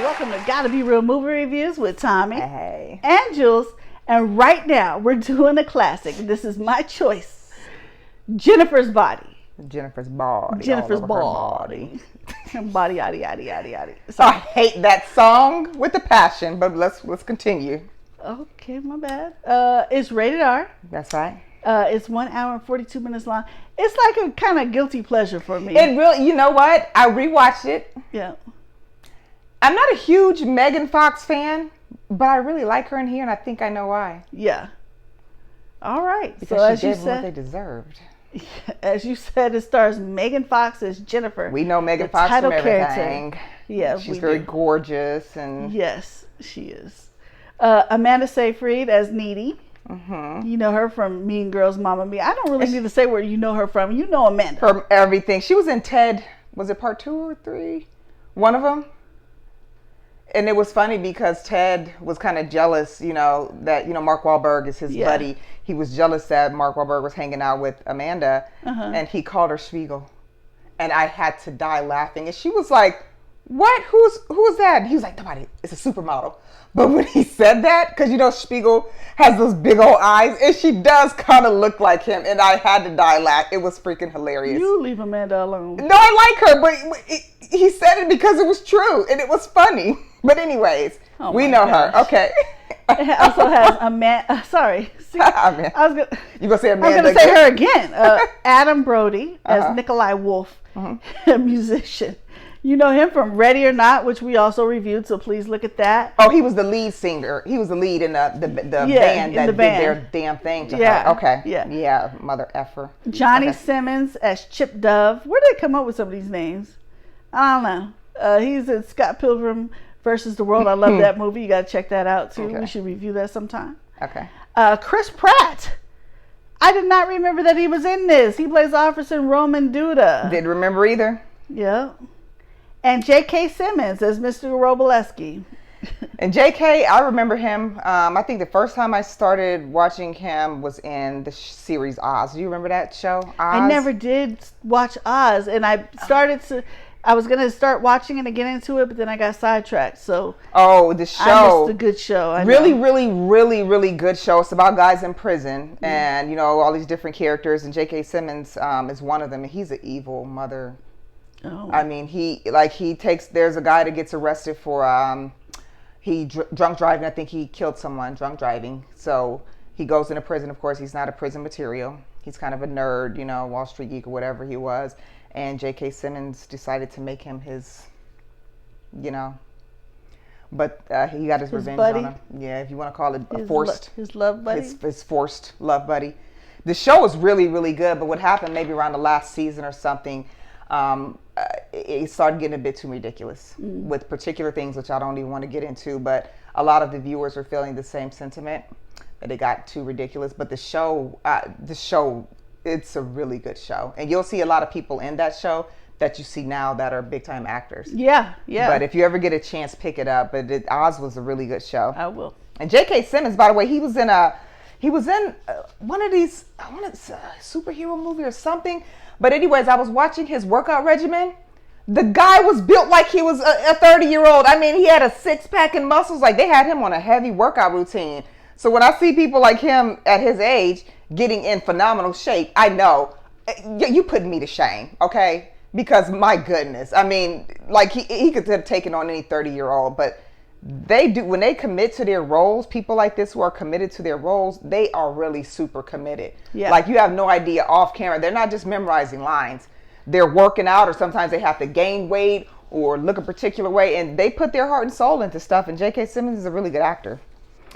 Welcome to GottaBeReel movie reviews with Thommi and Jules. And right now we're doing a classic. This is my choice. Jennifer's Body. Jennifer's body. Jennifer's body. Body, yaddy, yaddy, yaddy, yaddy. So I hate that song with a passion, but let's continue. Okay, my bad. It's rated R. That's right. It's 1 hour and 42 minutes long. It's like a kind of guilty pleasure for me. It really, you know what? I rewatched it. Yeah. I'm not a huge Megan Fox fan, but I really like her in here, and I think I know why. Yeah. All right. Because so as she you gave said, what they deserved. As you said, it stars Megan Fox as Jennifer. We know Megan Fox from everything. Character. Yeah, she's very gorgeous, and yes, she is. Amanda Seyfried as Needy. Mm-hmm. You know her from Mean Girls, Mamma Mia. I don't really need to say where you know her from. You know Amanda from everything. She was in Ted. Was it part 2 or 3? One of them. And it was funny because Ted was kind of jealous, that, Mark Wahlberg is his buddy. He was jealous that Mark Wahlberg was hanging out with Amanda, and he called her Spiegel. And I had to die laughing. And she was like, what? Who's that? And he was like, nobody. It's a supermodel. But when he said that, because, Spiegel has those big old eyes, and she does kind of look like him. And I had to die laughing. It was freaking hilarious. You leave Amanda alone. No, I like her, but he said it because it was true, and it was funny. But anyways, we know her. Okay. It also has Amanda. Sorry. See, you gonna say Amanda? I was gonna say her again. Adam Brody as Nikolai Wolf, a musician. You know him from Ready or Not, which we also reviewed. So please look at that. Oh, he was the lead singer. He was the lead in the band that did their damn thing to her. Okay. Yeah. Mother effer. Johnny Simmons as Chip Dove. Where did they come up with some of these names? I don't know. He's in Scott Pilgrim versus the World. I love that movie. You got to check that out too. We should review that sometime. Okay. Chris Pratt. I did not remember that he was in this. He plays Officer Roman Duda. Didn't remember either. Yeah. And J.K. Simmons as Mr. Roboleski. And J.K., I remember him. I think the first time I started watching him was in the series Oz. Do you remember that show, Oz? I never did watch Oz, and I was going to start watching it and get into it, but then I got sidetracked. So the show. I missed a good show. Really good show. It's about guys in prison, and all these different characters. And J.K. Simmons is one of them, and he's an evil mother. Oh. I mean, there's a guy that gets arrested for drunk driving. I think he killed someone drunk driving. So he goes into prison. Of course, he's not a prison material. He's kind of a nerd, Wall Street geek or whatever he was. And J.K. Simmons decided to make him his, but he got his revenge buddy? on him. Yeah, if you want to call it his love buddy. His forced love buddy. The show was really, really good. But what happened maybe around the last season or something, it started getting a bit too ridiculous with particular things, which I don't even want to get into. But a lot of the viewers are feeling the same sentiment, that it got too ridiculous. But the show, it's a really good show, and you'll see a lot of people in that show that you see now that are big time actors. Yeah. But if you ever get a chance, pick it up. But Oz was a really good show. I will. And J.K. Simmons, by the way, he was in one of these, I want to say a superhero movie or something. But anyways, I was watching his workout regimen. The guy was built like he was a 30-year-old. I mean, he had a six-pack and muscles. Like, they had him on a heavy workout routine. So when I see people like him at his age getting in phenomenal shape, I know, you putting me to shame, okay? Because, my goodness. I mean, like, he could have taken on any 30-year-old. But when they commit to their roles, people like this who are committed to their roles, they are really super committed. Yeah. Like, you have no idea off camera. They're not just memorizing lines. They're working out, or sometimes they have to gain weight or look a particular way, and they put their heart and soul into stuff. And J.K. Simmons is a really good actor.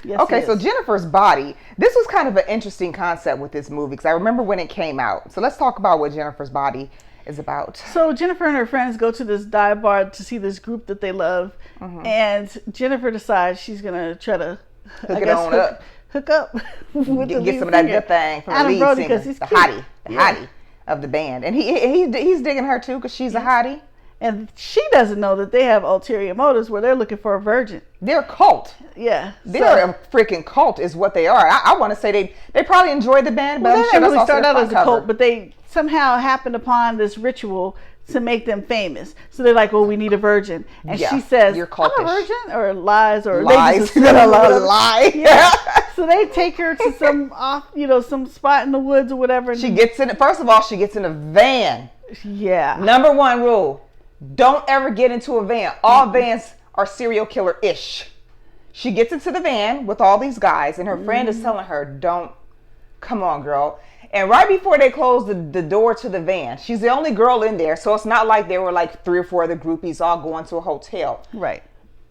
Yes, okay, so Jennifer's Body. This was kind of an interesting concept with this movie, because I remember when it came out. So let's talk about what Jennifer's Body is about. So Jennifer and her friends go to this dive bar to see this group that they love, and Jennifer decides she's gonna try to hook up with get some of that good thing from the lead singer, the hottie of the band, and he's digging her too because she's a hottie. And she doesn't know that they have ulterior motives where they're looking for a virgin. They're a cult. Yeah. They're a freaking cult is what they are. I want to say they probably enjoy the band, but well, I'm they sure didn't really start out as a cover. cult, but they somehow happened upon this ritual to make them famous. So they're like, well, we need a virgin. And she says, you're I'm cultish. a virgin, or lies, or lies. they just lie. Yeah. So they take her to some some spot in the woods or whatever. She gets in. First of all, she gets in a van. Yeah. Number one rule: don't ever get into a van. All vans are serial killer-ish. She gets into the van with all these guys, and her friend is telling her, "Don't, come on, girl." And right before they close the door to the van, she's the only girl in there, so it's not like there were like 3 or 4 other groupies all going to a hotel. Right.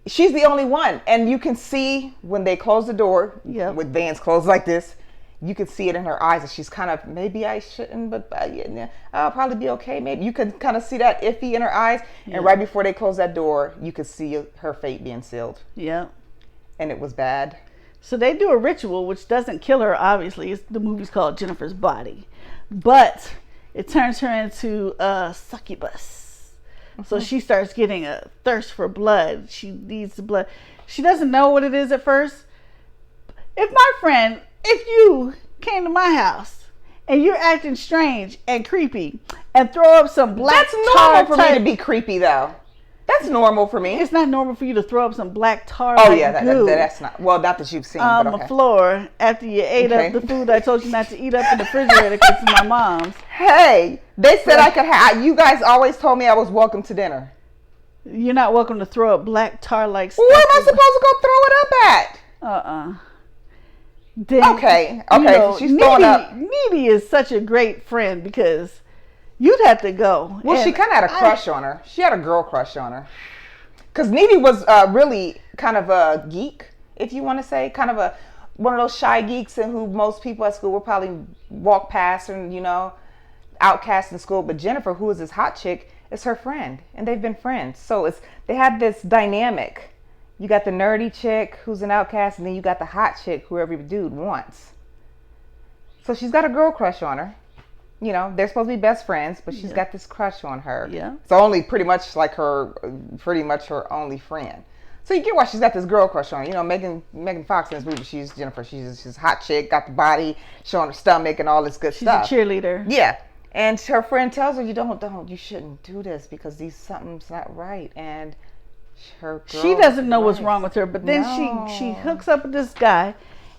She's the only one, and you can see when they close the door, with vans closed like this, you can see it in her eyes that she's kind of, maybe I shouldn't, but I'll probably be okay. Maybe you can kind of see that iffy in her eyes, and right before they close that door, you could see her fate being sealed. Yeah. And it was bad. So they do a ritual which doesn't kill her, obviously. The movie's called Jennifer's Body. But it turns her into a succubus. So she starts getting a thirst for blood. She needs the blood. She doesn't know what it is at first. If you came to my house and you're acting strange and creepy and throw up some black tar... That's normal for me to be creepy, though. That's normal for me. It's not normal for you to throw up some black tar. That's not. Well, not that you've seen. On but okay. the floor after you ate up the food I told you not to eat up in the refrigerator because it's my mom's. Hey, they said I could have. You guys always told me I was welcome to dinner. You're not welcome to throw up black tar like stuff. Where am I supposed to go throw it up at? Then, okay. So she's throwing up. Needy is such a great friend because you'd have to go. Well, she kind of had a crush on her. She had a girl crush on her. Because Needy was really kind of a geek, if you want to say. Kind of one of those shy geeks and who most people at school would probably walk past and, outcast in school. But Jennifer, who is this hot chick, is her friend. And they've been friends. So they had this dynamic. You got the nerdy chick who's an outcast, and then you got the hot chick who every dude wants. So she's got a girl crush on her. They're supposed to be best friends, but she's got this crush on her. Yeah. It's only pretty much her only friend. So you get why she's got this girl crush on her. Megan Fox in this movie, she's Jennifer. She's a hot chick, got the body, showing her stomach and all this good stuff. She's a cheerleader. Yeah. And her friend tells her, you shouldn't do this because something's not right. And she doesn't know what's wrong with her, but then she hooks up with this guy,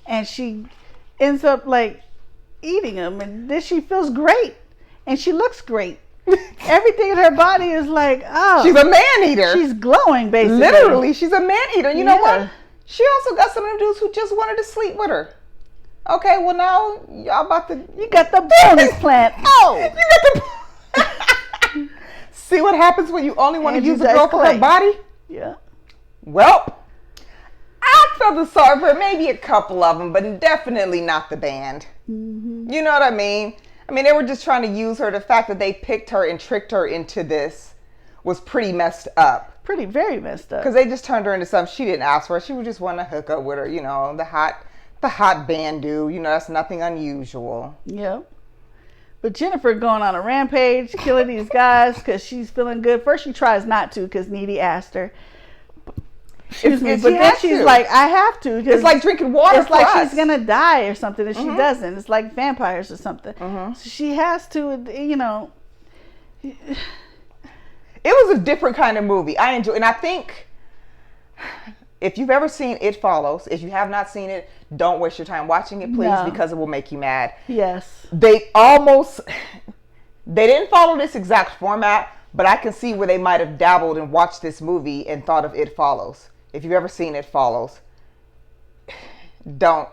and she ends up like eating him, and then she feels great, and she looks great. Everything in her body is like, she's a man eater. She's glowing, basically. Literally, she's a man eater. You know what? She also got some of them dudes who just wanted to sleep with her. Okay, well now y'all about to. You got the bonus plant. You got the. See what happens when you only want to use a girl for her body? Yeah. Well, I felt sorry for maybe a couple of them, but definitely not the band. Mm-hmm. You know what I mean? They were just trying to use her. The fact that they picked her and tricked her into this was pretty messed up. Very messed up. Because they just turned her into something she didn't ask for. She would just want to hook up with her, the hot band dude. That's nothing unusual. Yep. But Jennifer going on a rampage, killing these guys because she's feeling good. First she tries not to because Needy asked her. Excuse me, but then she's like, I have to. It's like drinking water. It's like she's going to die or something if she doesn't. It's like vampires or something. Mm-hmm. So she has to, It was a different kind of movie. I enjoy, and I think if you've ever seen It Follows, if you have not seen it, don't waste your time watching it, please, because it will make you mad. Yes. They didn't follow this exact format, but I can see where they might have dabbled and watched this movie and thought of It Follows. If you've ever seen It Follows, don't.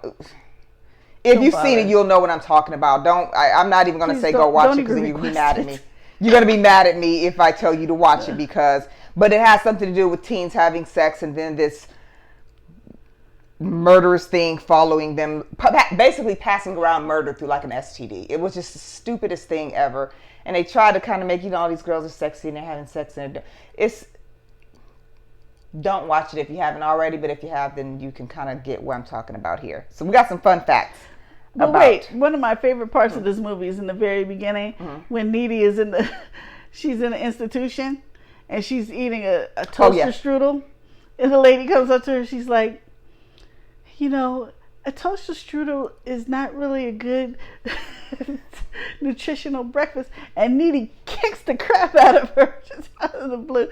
If you've seen it, you'll know what I'm talking about. I'm not even going to say go watch it because then you'll be mad at me. You're going to be mad at me if I tell you to watch it but it has something to do with teens having sex and then this murderous thing following them, basically passing around murder through like an STD. It was just the stupidest thing ever. And they tried to kind of make, all these girls are sexy and they're having sex. Don't watch it if you haven't already, but if you have, then you can kind of get what I'm talking about here. So we got some fun facts. But wait, one of my favorite parts of this movie is in the very beginning when Needy is she's in the institution and she's eating a toaster strudel. And the lady comes up to her, she's like, a toaster strudel is not really a good nutritional breakfast. And Needy kicks the crap out of her just out of the blue.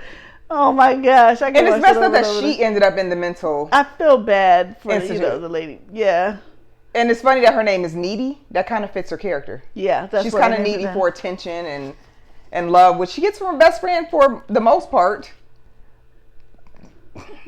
Oh my gosh! And it's messed up that she ended up in the mental. I feel bad for the lady. Yeah. And it's funny that her name is Needy. That kind of fits her character. Yeah, she's kind of needy for attention and love, which she gets from her best friend for the most part.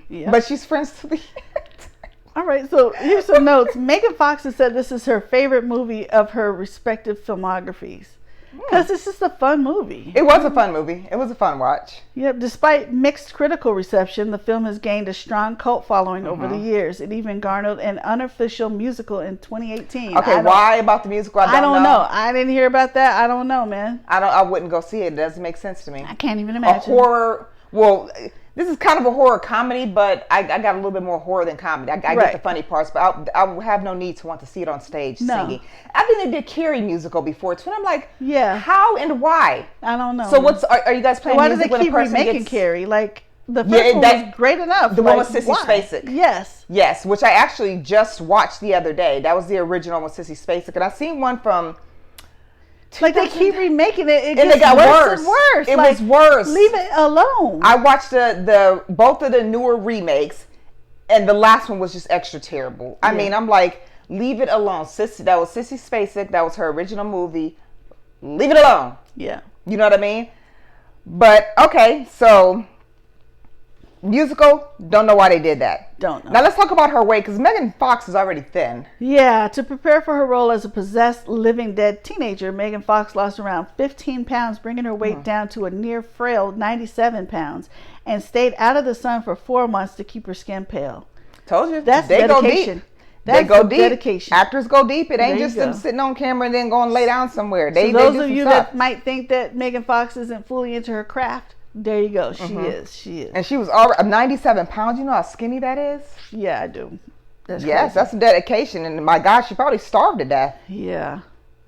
Yeah. But she's friends to the end. All right, so here's some notes. Megan Fox has said this is her favorite movie of her respective filmographies. Because it's just a fun movie. It was a fun movie. It was a fun watch. Yep. Despite mixed critical reception, the film has gained a strong cult following over the years. It even garnered an unofficial musical in 2018. Okay, why about the musical? I don't know. I didn't hear about that. I don't know, man. I wouldn't go see it. It doesn't make sense to me. I can't even imagine. A horror. Well, this is kind of a horror comedy, but I got a little bit more horror than comedy. I get the funny parts, but I have no need to want to see it on stage singing. I think they did Carrie musical before too, and I'm like, how and why? I don't know. So are you guys playing music when a person why do they keep remaking Carrie? Like the first one was great enough. The one with Sissy Spacek. Yes, which I actually just watched the other day. That was the original with Sissy Spacek, and I seen one from. Like they keep remaking it, and it got worse and worse. It was worse. Leave it alone. I watched the both of the newer remakes, and the last one was just extra terrible. I mean, I'm like, leave it alone. That was Sissy Spacek. That was her original movie. Leave it alone. Yeah. You know what I mean? But okay, so musical, don't know why they did that. Don't know. Now let's talk about her weight, because Megan Fox is already thin. Yeah, to prepare for her role as a possessed living dead teenager, Megan Fox lost around 15 pounds, bringing her weight down to a near frail 97 pounds, and stayed out of the sun for 4 months to keep her skin pale. Told you. That's dedication. They go deep. Dedication. Actors go deep. It ain't just them sitting on camera and then going lay down somewhere. So those of you that might think that Megan Fox isn't fully into her craft, there you go. She is. And she was already 97 pounds. You know how skinny that is? Yeah, I do. That's dedication. And my gosh, she probably starved to death. Yeah.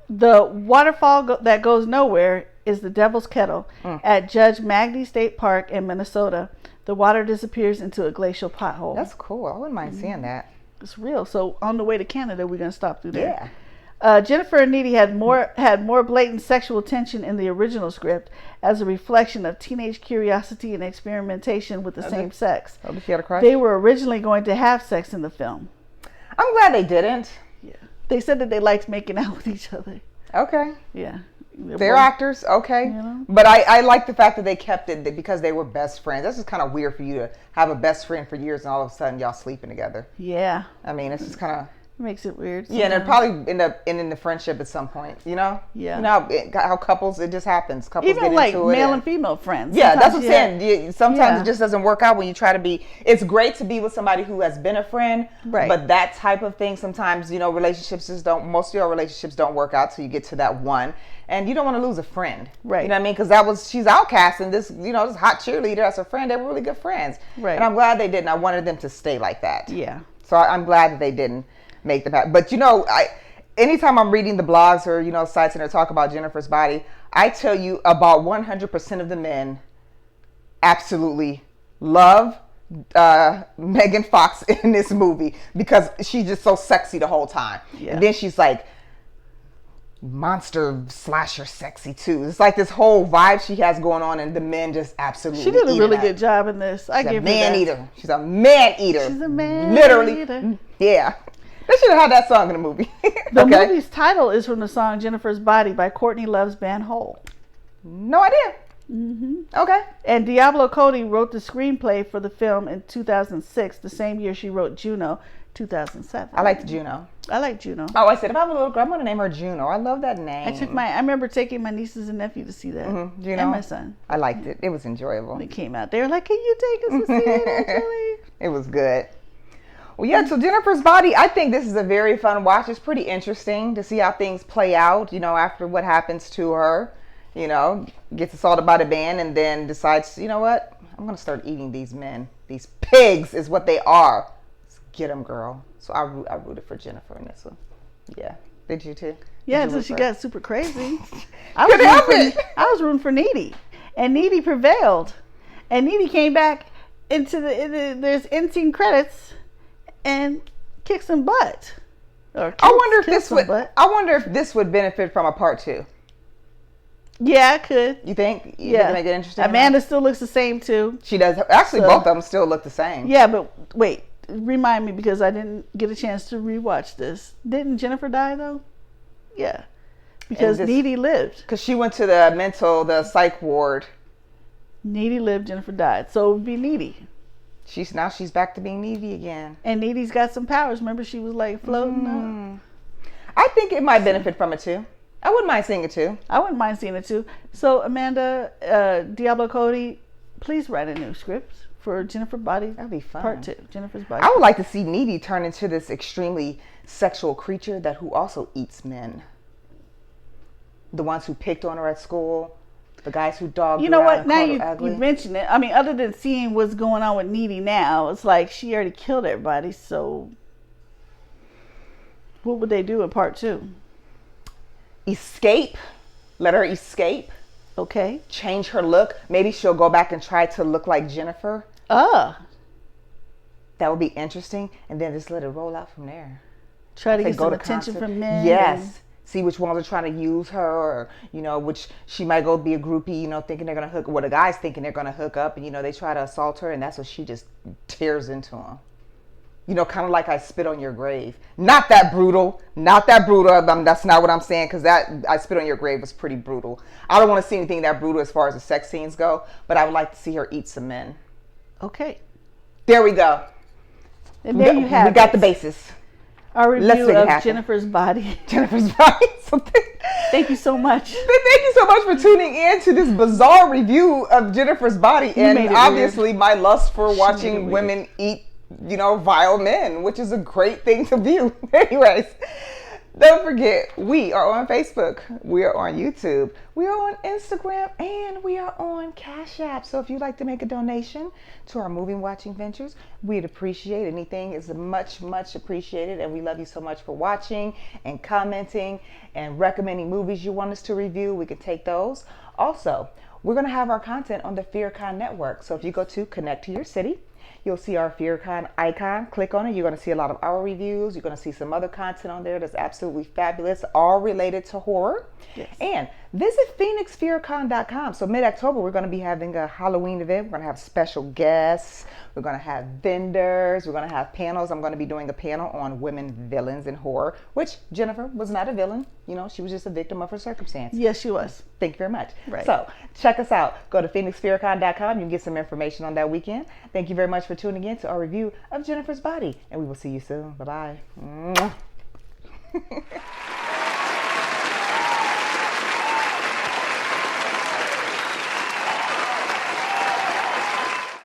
The waterfall that goes nowhere is the Devil's Kettle at Judge Magny State Park in Minnesota. The water disappears into a glacial pothole. That's cool. I wouldn't mind seeing that. It's real. So on the way to Canada, we're going to stop through there. Yeah. Jennifer and Needy had more blatant sexual tension in the original script as a reflection of teenage curiosity and experimentation with the same sex. Oh, did she have a crush? They were originally going to have sex in the film. I'm glad they didn't. Yeah. They said that they liked making out with each other. Okay. Yeah. They're actors, okay. You know? But I like the fact that they kept it because they were best friends. That's just kind of weird for you to have a best friend for years and all of a sudden y'all sleeping together. Yeah. I mean, it's just kind of... Makes it weird. Yeah, and it'll probably end up ending the friendship at some point, you know? Yeah. You know how couples, it just happens. Couples even get like into it. Male and female friends. Yeah, that's what I'm saying. Sometimes it just doesn't work out when you try to be. It's great to be with somebody who has been a friend. Right. But that type of thing, sometimes, relationships most of your relationships don't work out till you get to that one. And you don't want to lose a friend. Right. You know what I mean? Because she's outcast and this hot cheerleader as a friend. They were really good friends. Right. And I'm glad they didn't. I wanted them to stay like that. Yeah. So I'm glad that they didn't make them happen. But anytime I'm reading the blogs or sites and they talk about Jennifer's body, I tell you about 100% of the men absolutely love Megan Fox in this movie because she's just so sexy the whole time. Yeah. And then she's like monster slasher sexy too. It's like this whole vibe she has going on, and the men just absolutely. She did a really good job in this. I give her that. She's a man eater. She's a man literally eater. Yeah. They should have had that song in the movie. The movie's title is from the song Jennifer's Body by Courtney Love's band Hole. No idea. Mm-hmm. Okay. And Diablo Cody wrote the screenplay for the film in 2006, the same year she wrote Juno, 2007. I liked Juno. I like Juno. Oh, I said, if I have a little girl, I'm going to name her Juno. I love that name. I remember taking my nieces and nephew to see that. Mm-hmm. Juno. And my son. I liked it. It was enjoyable. When it came out, they were like, can you take us to see it, actually? It was good. Well, yeah, so Jennifer's Body, I think this is a very fun watch. It's pretty interesting to see how things play out, after what happens to her. Gets assaulted by the band and then decides, you know what? I'm going to start eating these men. These pigs is what they are. Let's get them, girl. So I rooted for Jennifer in this one. Yeah. Did you too? Yeah, until she got super crazy. I was rooting for Needy. And Needy prevailed. And Needy came back into there's end scene credits and kicked some butt. I wonder if this would benefit from a part 2. Yeah, I could. You think? You Yeah. think make it interesting? Amanda still looks the same too. She does. Actually, So- both of them still look the same. Yeah, but wait. Remind me because I didn't get a chance to rewatch this. Didn't Jennifer die though? Yeah. Because this- Needy lived. Because she went to the psych ward. Needy lived, Jennifer died. So it would be Needy. She's back to being needy again. And Needy's got some powers. Remember she was like floating up? I think it might benefit from it too. I wouldn't mind seeing it too. I wouldn't mind seeing it too. So Amanda, Diablo Cody, please write a new script for Jennifer Body. That'd be fun. Part 2. Jennifer's Body. I would like to see Needy turn into this extremely sexual creature who also eats men. The ones who picked on her at school, the guys who dogged her. You know out what? and Now called her you ugly. mention it. I mean, other than seeing what's going on with Needy now, it's like she already killed everybody. So what would they do in part 2? Escape. Let her escape. Okay. Change her look. Maybe she'll go back and try to look like Jennifer. That would be interesting. And then just let it roll out from there. Try to Say, get go some to attention concert. from men. Yes. See which ones are trying to use her, or, which she might go be a groupie, thinking they're going to hook, the guys thinking they're going to hook up, and, they try to assault her, and that's what she just tears into them. Kind of like I Spit on Your Grave. Not that brutal. That's not what I'm saying, because that I Spit on Your Grave was pretty brutal. I don't want to see anything that brutal as far as the sex scenes go, but I would like to see her eat some men. Okay. There we go. And there you have We got it. the basis. Our Let's review make it of happen. Jennifer's Body. Jennifer's Body. Thank you so much. Thank you so much for tuning in to this bizarre review of Jennifer's Body, and made it obviously my lust for made it watching weird. women eat, vile men, which is a great thing to view. Anyways, don't forget, we are on Facebook, we are on YouTube, we are on Instagram, and we are on Cash App. So if you'd like to make a donation to our movie watching ventures, we'd appreciate anything. Is much, much appreciated, and we love you so much for watching and commenting and recommending movies you want us to review. We can take those. Also, we're going to have our content on the FearCon network. So if you go to Connect to Your City, you'll see our FearCon icon. Click on it. You're going to see a lot of our reviews. You're going to see some other content on there that's absolutely fabulous, all related to horror. Yes. And visit PhoenixFearCon.com. So mid-October, we're going to be having a Halloween event. We're going to have special guests. We're going to have vendors. We're going to have panels. I'm going to be doing a panel on women villains in horror, which Jennifer was not a villain. She was just a victim of her circumstance. Yes, she was. Thank you very much. Right. So check us out. Go to PhoenixFearCon.com. You can get some information on that weekend. Thank you very much for tuning in to our review of Jennifer's Body. And we will see you soon. Bye-bye.